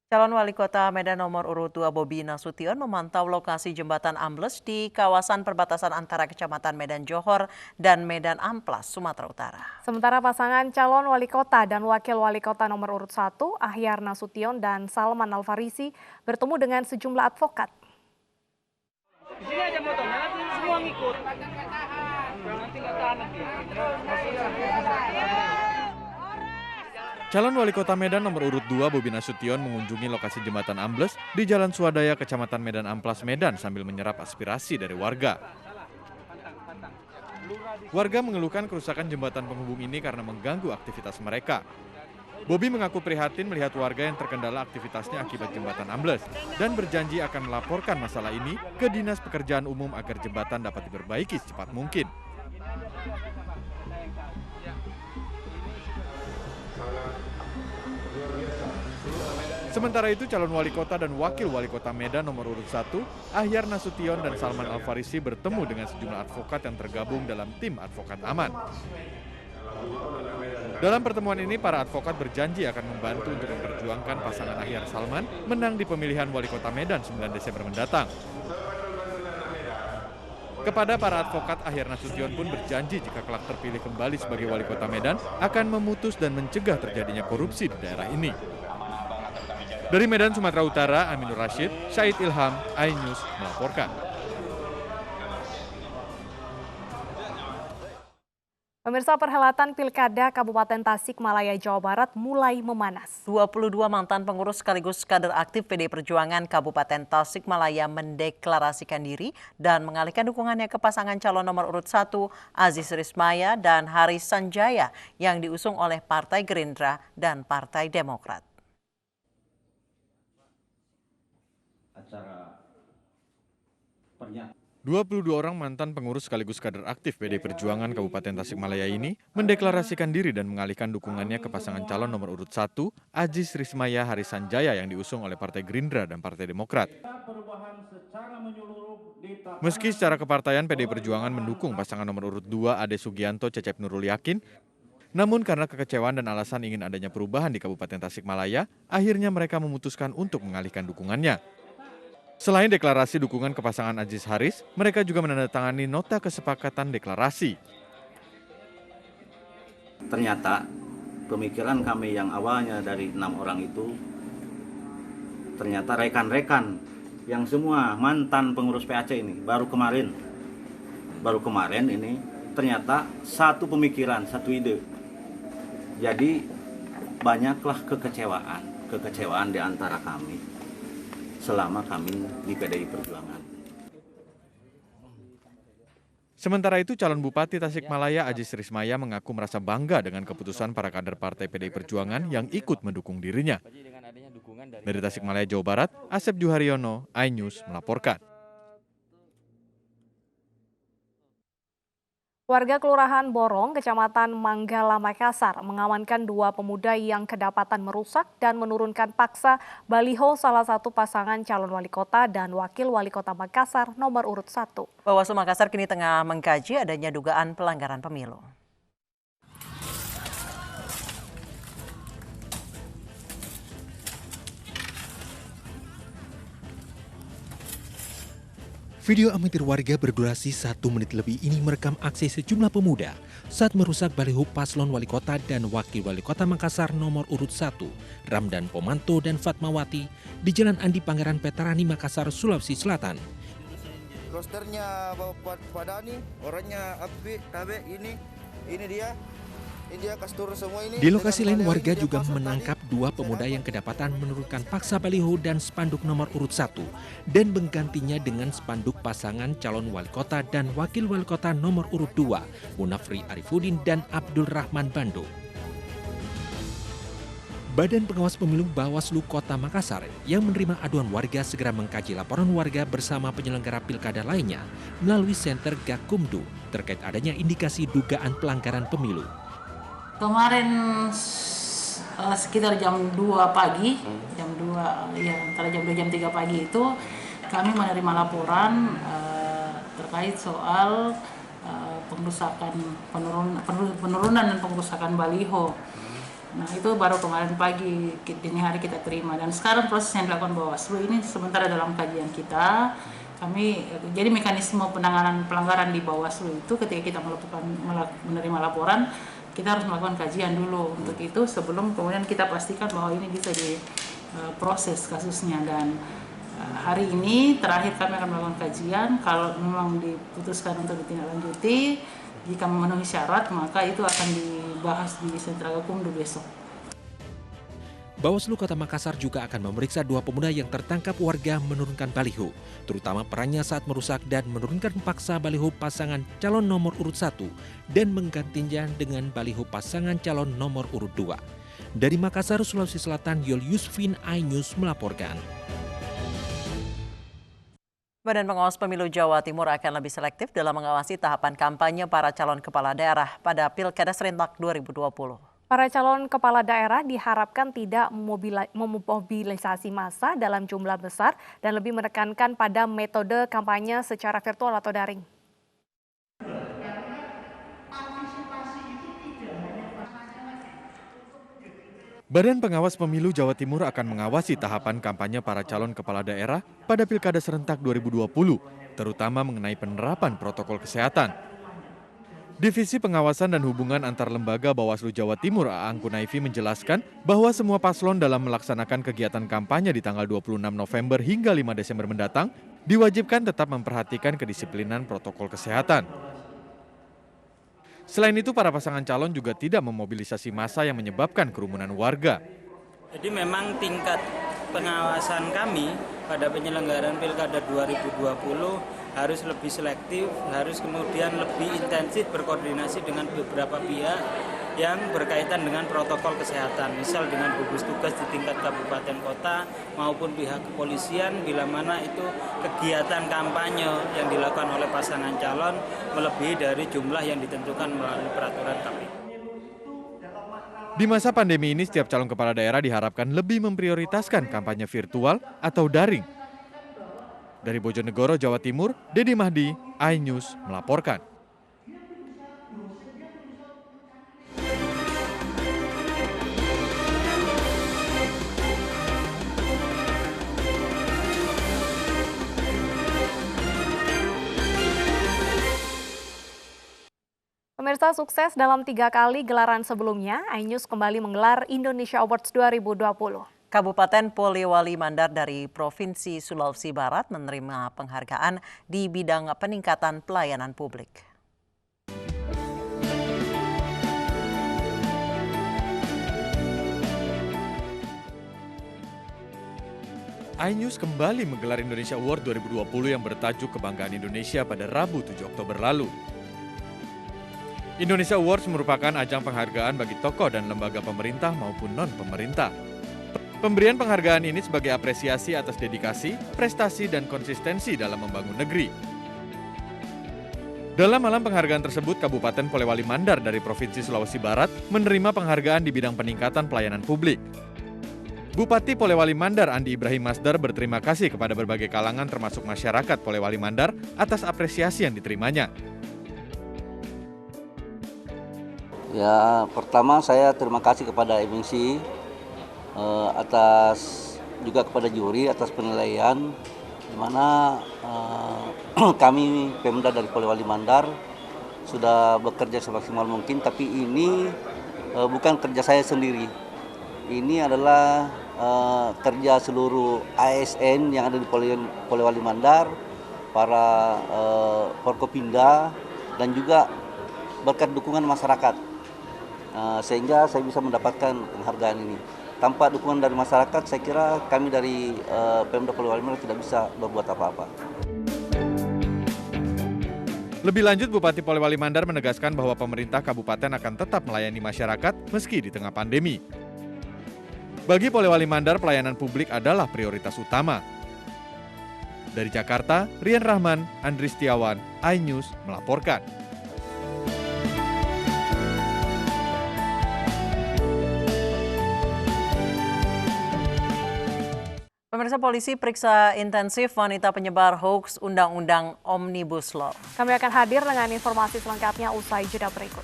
Calon Wali Kota Medan nomor urut 2 Bobi Nasution memantau lokasi jembatan ambles di kawasan perbatasan antara Kecamatan Medan Johor dan Medan Amplas, Sumatera Utara. Sementara pasangan calon wali kota dan wakil wali kota nomor urut 1, Ahyar Nasution dan Salman Al-Farisi bertemu dengan sejumlah advokat. Di sini aja motornya, nanti semua ngikut. Nanti nggak tahan nanti. Calon Wali Kota Medan nomor urut 2 Bobi Nasution mengunjungi lokasi jembatan ambles di Jalan Swadaya, Kecamatan Medan Amplas, Medan sambil menyerap aspirasi dari warga. Warga mengeluhkan kerusakan jembatan penghubung ini karena mengganggu aktivitas mereka. Bobi mengaku prihatin melihat warga yang terkendala aktivitasnya akibat jembatan ambles dan berjanji akan melaporkan masalah ini ke Dinas Pekerjaan Umum agar jembatan dapat diperbaiki secepat mungkin. Sementara itu, calon wali kota dan wakil wali kota Medan nomor urut 1, Ahyar Nasution dan Salman Al-Farisi bertemu dengan sejumlah advokat yang tergabung dalam tim advokat aman. Dalam pertemuan ini, para advokat berjanji akan membantu untuk memperjuangkan pasangan Ahyar Salman menang di pemilihan wali kota Medan 9 Desember mendatang. Kepada para advokat, Ahyar Nasution pun berjanji jika kelak terpilih kembali sebagai wali kota Medan akan memutus dan mencegah terjadinya korupsi di daerah ini. Dari Medan, Sumatera Utara, Aminur Rashid, Syahid Ilham, iNews melaporkan. Pemirsa, perhelatan Pilkada Kabupaten Tasikmalaya, Jawa Barat mulai memanas. 22 mantan pengurus sekaligus kader aktif PDI Perjuangan Kabupaten Tasikmalaya mendeklarasikan diri dan mengalihkan dukungannya ke pasangan calon nomor urut 1 Aziz Rismaya dan Haris Sanjaya yang diusung oleh Partai Gerindra dan Partai Demokrat. 22 orang mantan pengurus sekaligus kader aktif PDI Perjuangan Kabupaten Tasikmalaya ini mendeklarasikan diri dan mengalihkan dukungannya ke pasangan calon nomor urut 1 Aziz Rismaya Haris Sanjaya yang diusung oleh Partai Gerindra dan Partai Demokrat. Meski secara kepartaian PDI Perjuangan mendukung pasangan nomor urut 2 Ade Sugianto Cecep Nurul Yakin, namun karena kekecewaan dan alasan ingin adanya perubahan di Kabupaten Tasikmalaya, akhirnya mereka memutuskan untuk mengalihkan dukungannya. Selain deklarasi dukungan ke pasangan Aziz Haris, mereka juga menandatangani nota kesepakatan deklarasi. Ternyata pemikiran kami yang awalnya dari 6 orang itu, ternyata rekan-rekan yang semua mantan pengurus PAC ini, baru kemarin ini ternyata satu pemikiran, satu ide. Jadi banyaklah kekecewaan di antara kami selama kami di PDI Perjuangan. Sementara itu, calon Bupati Tasikmalaya Aziz Rismaya mengaku merasa bangga dengan keputusan para kader Partai PDI Perjuangan yang ikut mendukung dirinya. Dari Tasikmalaya, Jawa Barat, Asep Juharyono, iNews melaporkan. Warga Kelurahan Borong, Kecamatan Manggala, Makassar mengamankan 2 pemuda yang kedapatan merusak dan menurunkan paksa baliho salah satu pasangan calon wali kota dan wakil wali kota Makassar nomor urut 1. Bawaslu Makassar kini tengah mengkaji adanya dugaan pelanggaran pemilu. Video amatir warga berdurasi 1 menit lebih ini merekam aksi sejumlah pemuda saat merusak baliho paslon wali kota dan wakil wali kota Makassar nomor urut 1, Ramdan Pomanto dan Fatmawati di Jalan Andi Pangeran Veterani Makassar, Sulawesi Selatan. Rosternya pada nih, orangnya Abi, Tabe, ini dia. Di lokasi lain, warga juga menangkap 2 pemuda yang kedapatan menurunkan paksa baliho dan spanduk nomor urut 1 dan menggantinya dengan spanduk pasangan calon wali kota dan wakil wali kota nomor urut 2, Munafri Arifudin dan Abdul Rahman Bando. Badan Pengawas Pemilu Bawaslu Kota Makassar yang menerima aduan warga segera mengkaji laporan warga bersama penyelenggara pilkada lainnya melalui Senter Gakumdu terkait adanya indikasi dugaan pelanggaran pemilu. Kemarin sekitar jam 2 pagi, jam 2 ya antara jam 2 jam 3 pagi itu kami menerima laporan terkait soal perusakan penurunan dan pengerusakan baliho Nah itu baru kemarin pagi, dini hari kita terima, dan sekarang proses yang dilakukan Bawaslu ini sementara dalam kajian kita. Jadi mekanisme penanganan pelanggaran di Bawaslu itu ketika kita menerima laporan, kita harus melakukan kajian dulu untuk itu sebelum kemudian kita pastikan bahwa ini bisa diproses kasusnya. Dan hari ini terakhir kami akan melakukan kajian, kalau memang diputuskan untuk ditindaklanjuti, jika memenuhi syarat maka itu akan dibahas di Sentra Gakumdu besok. Bawaslu Kota Makassar juga akan memeriksa 2 pemuda yang tertangkap warga menurunkan baliho, terutama perannya saat merusak dan menurunkan paksa baliho pasangan calon nomor urut 1 dan menggantinya dengan baliho pasangan calon nomor urut 2. Dari Makassar, Sulawesi Selatan, Yol Yusfin, iNews melaporkan. Badan Pengawas Pemilu Jawa Timur akan lebih selektif dalam mengawasi tahapan kampanye para calon kepala daerah pada Pilkada Serentak 2020. Para calon kepala daerah diharapkan tidak memobilisasi massa dalam jumlah besar dan lebih menekankan pada metode kampanye secara virtual atau daring. Badan Pengawas Pemilu Jawa Timur akan mengawasi tahapan kampanye para calon kepala daerah pada Pilkada Serentak 2020, terutama mengenai penerapan protokol kesehatan. Divisi Pengawasan dan Hubungan Antar Lembaga Bawaslu Jawa Timur Aang Kunaifi menjelaskan bahwa semua paslon dalam melaksanakan kegiatan kampanye di tanggal 26 November hingga 5 Desember mendatang diwajibkan tetap memperhatikan kedisiplinan protokol kesehatan. Selain itu, para pasangan calon juga tidak memobilisasi massa yang menyebabkan kerumunan warga. Jadi memang tingkat pengawasan kami pada penyelenggaraan Pilkada 2020 harus lebih selektif, harus kemudian lebih intensif berkoordinasi dengan beberapa pihak yang berkaitan dengan protokol kesehatan, misal dengan gugus tugas di tingkat kabupaten kota maupun pihak kepolisian, bila mana itu kegiatan kampanye yang dilakukan oleh pasangan calon melebihi dari jumlah yang ditentukan melalui peraturan KPU. Di masa pandemi ini, setiap calon kepala daerah diharapkan lebih memprioritaskan kampanye virtual atau daring. Dari Bojonegoro, Jawa Timur, Dedi Mahdi, iNews melaporkan. Pemirsa, sukses dalam 3 kali gelaran sebelumnya, iNews kembali menggelar Indonesia Awards 2020. Kabupaten Polewali Mandar dari Provinsi Sulawesi Barat menerima penghargaan di bidang peningkatan pelayanan publik. iNews kembali menggelar Indonesia Award 2020 yang bertajuk Kebanggaan Indonesia pada Rabu 7 Oktober lalu. Indonesia Awards merupakan ajang penghargaan bagi tokoh dan lembaga pemerintah maupun non-pemerintah. Pemberian penghargaan ini sebagai apresiasi atas dedikasi, prestasi, dan konsistensi dalam membangun negeri. Dalam malam penghargaan tersebut, Kabupaten Polewali Mandar dari Provinsi Sulawesi Barat menerima penghargaan di bidang peningkatan pelayanan publik. Bupati Polewali Mandar Andi Ibrahim Masdar berterima kasih kepada berbagai kalangan termasuk masyarakat Polewali Mandar atas apresiasi yang diterimanya. Ya, pertama saya terima kasih kepada MNC atas juga kepada juri atas penilaian, di mana kami Pemda dari Polewali Mandar sudah bekerja semaksimal mungkin, tapi ini bukan kerja saya sendiri. Ini adalah kerja seluruh ASN yang ada di Polewali Mandar, para Forkopimda, dan juga berkat dukungan masyarakat, sehingga saya bisa mendapatkan penghargaan ini. Tanpa dukungan dari masyarakat, saya kira kami dari Pemda Polewali Mandar tidak bisa berbuat apa-apa. Lebih lanjut, Bupati Polewali Mandar menegaskan bahwa pemerintah kabupaten akan tetap melayani masyarakat meski di tengah pandemi. Bagi Polewali Mandar, pelayanan publik adalah prioritas utama. Dari Jakarta, Rian Rahman, Andri Setiawan, iNews melaporkan. Pemirsa, polisi periksa intensif wanita penyebar hoaks Undang-Undang Omnibus Law. Kami akan hadir dengan informasi selengkapnya usai jeda berikut.